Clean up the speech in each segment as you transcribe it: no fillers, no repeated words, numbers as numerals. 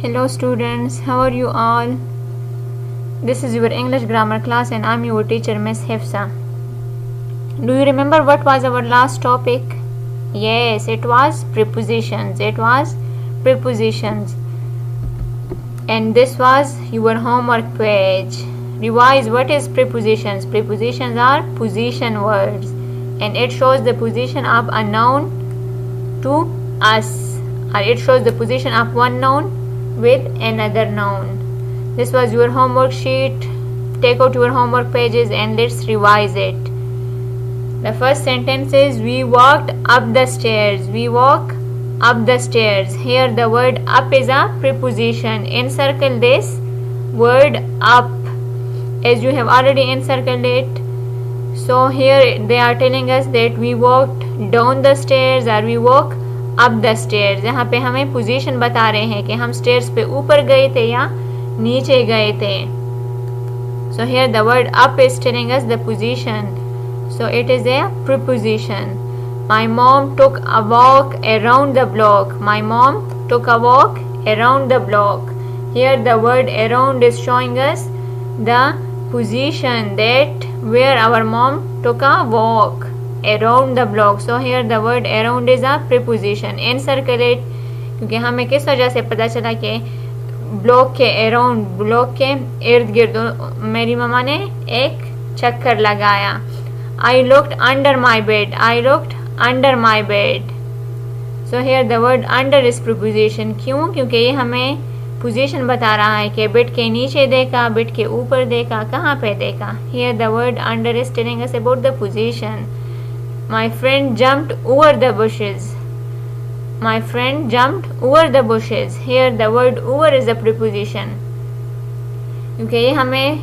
Hello students, how are you all? This is your English grammar class and I'm your teacher Miss Hifsa. Do you remember what was our last topic? Yes, it was prepositions. And this was your homework page. Revise what is prepositions. Prepositions are position words and it shows the position of a noun to us, or it shows the position of one noun with another noun. This was your homework sheet. Take out your homework pages and let's revise it. The first sentence is we walked up the stairs. We walk up the stairs. Here the word up is a preposition. Encircle this word up as you have already encircled it. So here they are telling us that we walked down the stairs or we walk up the stairs. यहाँ पे हमें position बता रहे हैं कि हम stairs पे ऊपर गए थे या नीचे गए थे. So here the word up is telling us the position. So it is a preposition. My mom took a walk around the block. My mom took a walk around the block. Here the word around is showing us the position that where our mom took a walk around the block. So here the word around is a preposition. Encircle it क्योंकि हमें किस वजह से पता चला कि block के around, block के इर्द गिर्द मेरी मम्मा ने एक चक्कर लगाया. I looked under my bed. I looked under my bed. So here the word under is preposition. क्यों? क्योंकि ये हमें पोजीशन बता रहा है कि बेड के नीचे देखा, बेड के ऊपर देखा, कहाँ पे देखा. Here the word under is telling us about the position. My friend jumped over the bushes. My friend jumped over the bushes. Here the word over is a preposition. क्योंकि ये हमें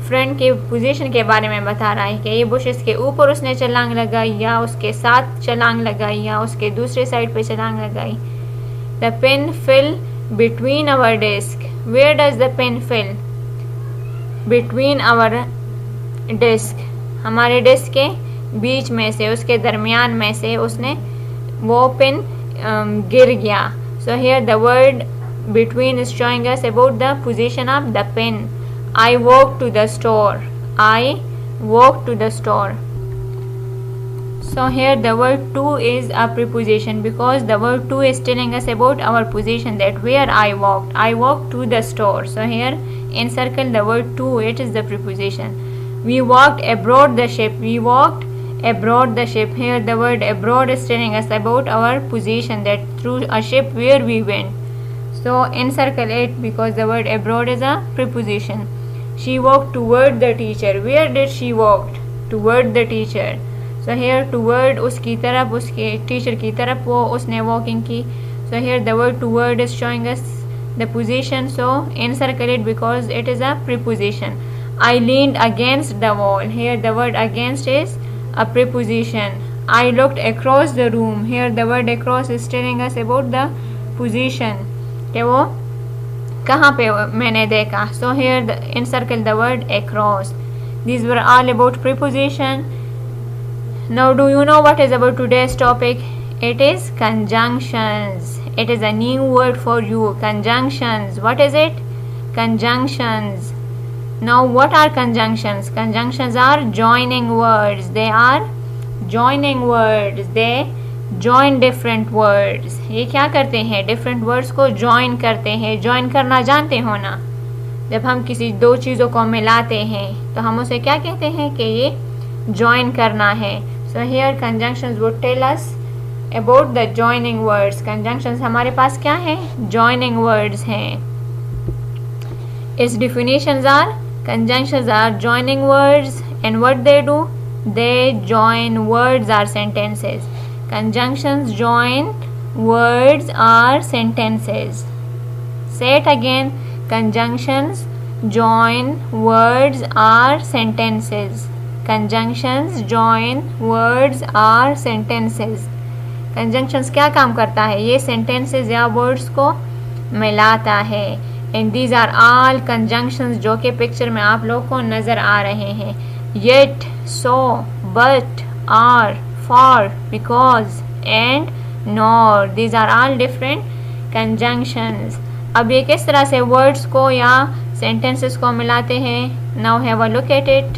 फ्रेंड के पोजीशन के बारे में बता रहा है कि ये बुशेस के ऊपर उसने छलांग लगाई या उसके साथ छलांग लगाई या उसके दूसरे साइड पे छलांग लगाई. The pen fell between our desk. Where does the pen fall? Between our desk. हमारे डेस्क के बीच में से, उसके दरमियान में से उसने वो पेन गिर गया. So here the word between is showing us about the position of the pen. I walked to the store. I walked to the store. So here the word to is a preposition because the word to is telling us about our position, that where I walked. I walked to the store. So here encircle the word to, it is the preposition. We walked aboard the ship. We walked aboard the ship. Here the word aboard is telling us about our position, that through a ship where we went. So encircle it because the word aboard is a preposition. She walked toward the teacher. Where did she walk? Toward the teacher. So here toward उसकी तरफ, उसके teacher की तरफ वो उसने walking की. So here the word toward is showing us the position. So encircle it because it is a preposition. I leaned against the wall. Here the word against is a preposition. I looked across the room. Here the word across is telling us about the position, कि वो कहाँ पे मैंने देखा. So here encircle the word across. These were all about preposition. Now do you know what is about today's topic? It is conjunctions. It is a new word for you. Conjunctions. What is it? Conjunctions. Now what are conjunctions? Conjunctions are joining words. They are joining words. They join different words. ये क्या करते हैं? Different words को join करते हैं. Join करना जानते हो ना? जब हम किसी दो चीज़ों को मिलाते हैं तो हम उसे क्या कहते हैं कि ये join करना है. So here conjunctions would tell us about the joining words. Conjunctions हमारे पास क्या है? Joining words हैं. Its definitions are: conjunctions are joining words and what they do? They join words or sentences. Conjunctions join words or sentences. Say it again. Conjunctions join words or sentences. Conjunctions join words or sentences. Conjunctions क्या काम करता है? ये sentences या words को मिलाता है. And these are all conjunctions जो कि पिक्चर में आप लोग को नज़र आ रहे हैं. Yet, so, but, are, for, because, and, nor. These are all different conjunctions. अब ये किस तरह से वर्ड्स को या सेंटेंसेस को मिलाते हैं? Now have a look at it.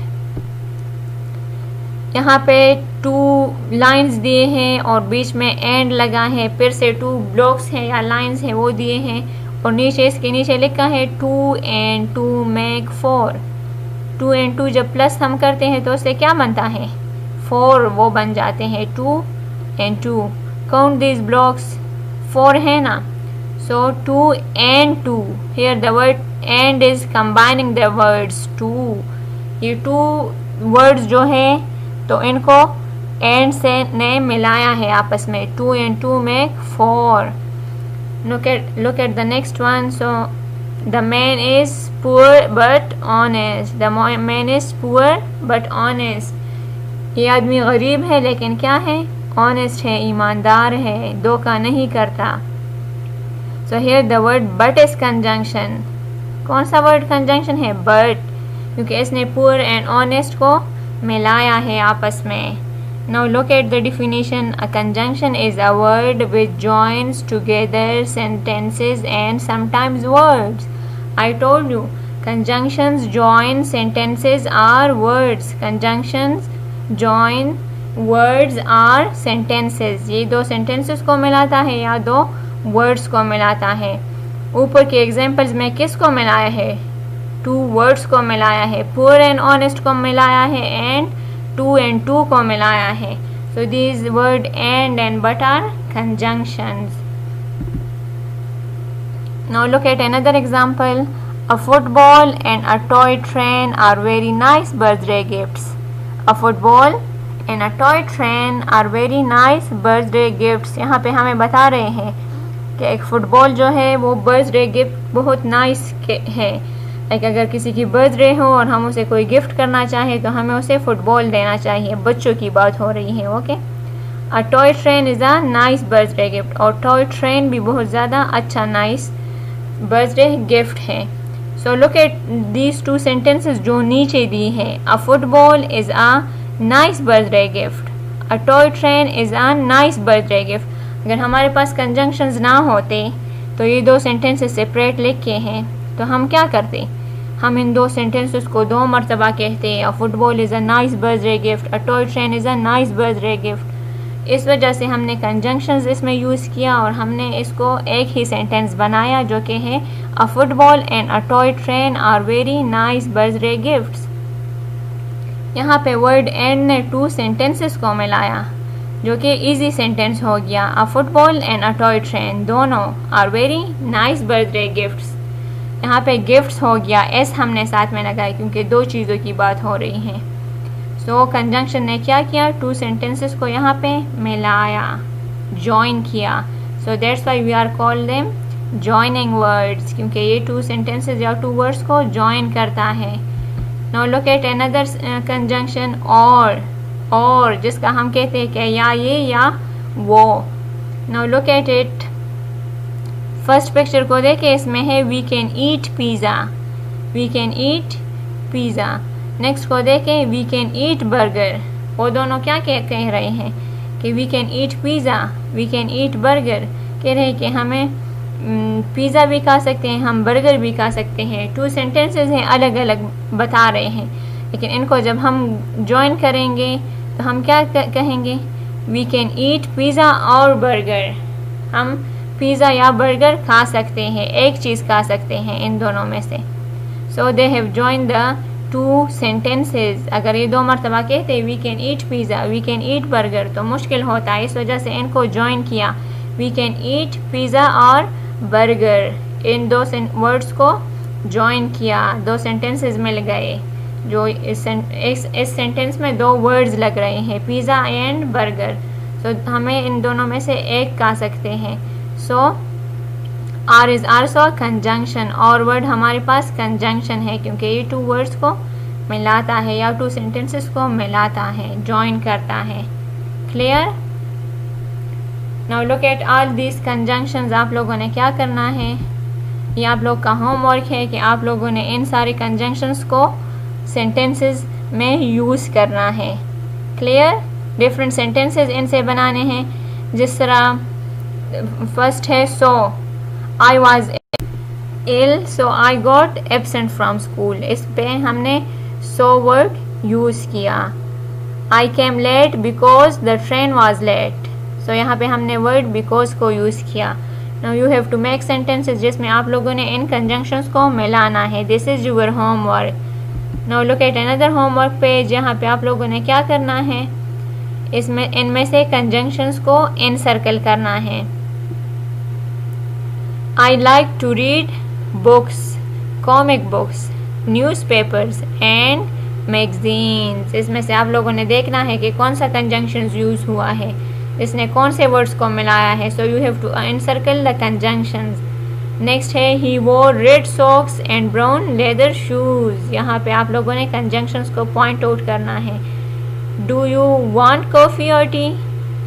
यहाँ पे 2 लाइंस दिए हैं और बीच में एंड लगा है, फिर से 2 ब्लॉक्स हैं या लाइंस हैं वो दिए हैं, और नीचे इसके नीचे लिखा है 2 and 2 make 4। 2 and 2 जब प्लस हम करते हैं तो उससे क्या बनता है? 4 वो बन जाते हैं। 2 and 2 काउंट दिस ब्लॉक्स, 4 है ना, so 2 and 2, here the word and is combining the words 2। ये 2 वर्ड्स जो है तो इनको एंड से ने मिलाया है आपस में। 2 and 2 make 4। Look at the next one। So the man is poor but honest। The man is poor but honest। ये आदमी गरीब है लेकिन क्या है? ऑनेस्ट है, ईमानदार है, धोखा नहीं करता। So here the word but is conjunction। कौन सा वर्ड कंजंक्शन है? but, क्योंकि इसने poor and honest को मिलाया है आपस में। Now look at the definition। A conjunction is a word which joins together sentences and sometimes words। I told you, conjunctions join sentences are words। Conjunctions join words are sentences। ये 2 sentences को मिलाता है या 2 words को मिलाता है। ऊपर के एग्जाम्पल्स में किसको मिलाया है? 2 वर्ड्स को मिलाया है, poor and honest को मिलाया है and 2 and 2 को मिलाया है। So these word and but are conjunctions। Now look at another example। A football and a toy train are very nice birthday gifts। A football and a toy train are very nice birthday gifts। यहाँ पे हमें बता रहे हैं कि एक football जो है वो बर्थडे गिफ्ट बहुत नाइस है। लाइक अगर किसी की बर्थडे हो और हम उसे कोई गिफ्ट करना चाहें तो हमें उसे फुटबॉल देना चाहिए। बच्चों की बात हो रही है, okay. A toy train is a nice birthday gift. और टॉय ट्रेन भी बहुत ज़्यादा अच्छा नाइस बर्थडे गिफ्ट है। So look at these 2 sentences जो नीचे दी है। A football is a nice birthday gift. A toy train is a nice birthday gift. अगर हमारे पास कंजंक्शंस ना होते तो ये 2 सेंटेंसेस सेपरेट लिख के हैं तो हम क्या करते? हम इन 2 सेंटेंसेस को 2 मरतबा कहते हैं। अ football is a nice birthday gift, a toy train is a nice birthday gift. इस वजह से हमने कंजंक्शंस इसमें यूज़ किया और हमने इसको एक ही सेंटेंस बनाया जो कि है a football and a toy train are very nice birthday gifts. यहाँ पे वर्ड एंड ने 2 सेंटेंसेस को मिलाया जो कि इजी सेंटेंस हो गया। A football and a toy train दोनों are very nice birthday gifts. यहाँ पे गिफ्ट्स हो गया, एस हमने साथ में लगाया क्योंकि 2 चीज़ों की बात हो रही है। सो कंजंक्शन ने क्या किया? 2 सेंटेंसेस को यहाँ पे मिलाया, जॉइन किया। So that's why we are call them joining words, क्योंकि ये 2 सेंटेंसेस या 2 वर्ड्स को जॉइन करता है। Now look at another conjunction और जिसका हम कहते हैं कि या ये या वो। Now look at it. First picture को देखें, इसमें है we can eat pizza. We can eat pizza. Next को देखें, वी कैन ईट बर्गर। वो दोनों क्या कह रहे हैं कि we can eat pizza, we can eat burger. कह रहे हैं कि हमें पिज़्ज़ा भी खा सकते हैं, हम बर्गर भी खा सकते हैं। 2 सेंटेंसेस हैं, अलग अलग बता रहे हैं, लेकिन इनको जब हम जॉइन करेंगे तो हम क्या कहेंगे? वी कैन ईट पिज़्ज़ा और बर्गर। हम पिज़्ज़ा या बर्गर खा सकते हैं, एक चीज़ खा सकते हैं इन दोनों में से। So they have join the 2 sentences. अगर ये 2 मरतबा कहते we can eat pizza, we can eat burger तो मुश्किल होता है, इस वजह से इनको जॉइन किया। वी कैन ईट पिज़्ज़ा और बर्गर, इन 2 वर्ड्स को जॉइन किया, 2 सेंटेंसेस मिल गए। जो इस सेंटेंस में 2 वर्ड्स लग रहे हैं, पिज़्ज़ा एंड बर्गर। सो हमें इन दोनों में से एक खा सकते हैं। सो आर इज़ आल्सो कंजंक्शन। और वर्ड हमारे पास कंजंक्शन है क्योंकि ये 2 वर्ड्स को मिलाता है या 2 सेंटेंसेस को मिलाता है, जॉइन करता है। Clear? Now look at all these conjunctions. आप लोगों ने क्या करना है? ये आप लोग का होमवर्क है कि आप लोगों ने इन सारे कंजंक्शंस को सेंटेंसेस में यूज़ करना है। क्लियर? डिफरेंट सेंटेंसेस इनसे बनाने हैं। जिस तरह फर्स्ट है so I was ill so I got absent from school। इस पे हमने so वर्ड यूज किया। I came late because the train was late। so यहाँ पे हमने वर्ड because को यूज किया। Now you have to make sentences जिसमें आप लोगों ने इन conjunctions को मिलाना है। This is your homework। Now look at another homework page। यहाँ पे आप लोगों ने क्या करना है, इसमें इनमें से conjunctions को encircle करना है। I like to read books, comic books, newspapers and magazines। इसमें से आप लोगों ने देखना है कि कौन सा conjunctions यूज हुआ है, इसने कौन से वर्ड्स को मिलाया है। So you have to encircle the conjunctions। Next है he wore red socks and brown leather shoes। यहाँ पे आप लोगों ने conjunctions को point out करना है। Do you want coffee or tea?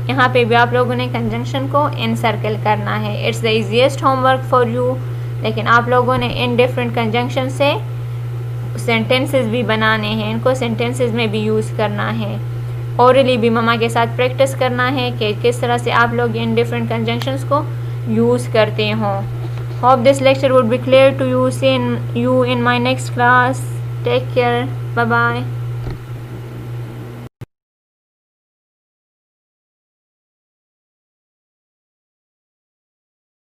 यहाँ पे भी आप लोगों ने conjunction को encircle करना है। It's the easiest homework for you। लेकिन आप लोगों ने इन different conjunctions से sentences भी बनाने हैं, इनको sentences में भी यूज़ करना है। Orally भी मम्मा के साथ practice करना है कि किस तरह से आप लोग इन different conjunctions को यूज़ करते हो। Hope this lecture would be clear to you. See you in my next class. Take care. Bye bye.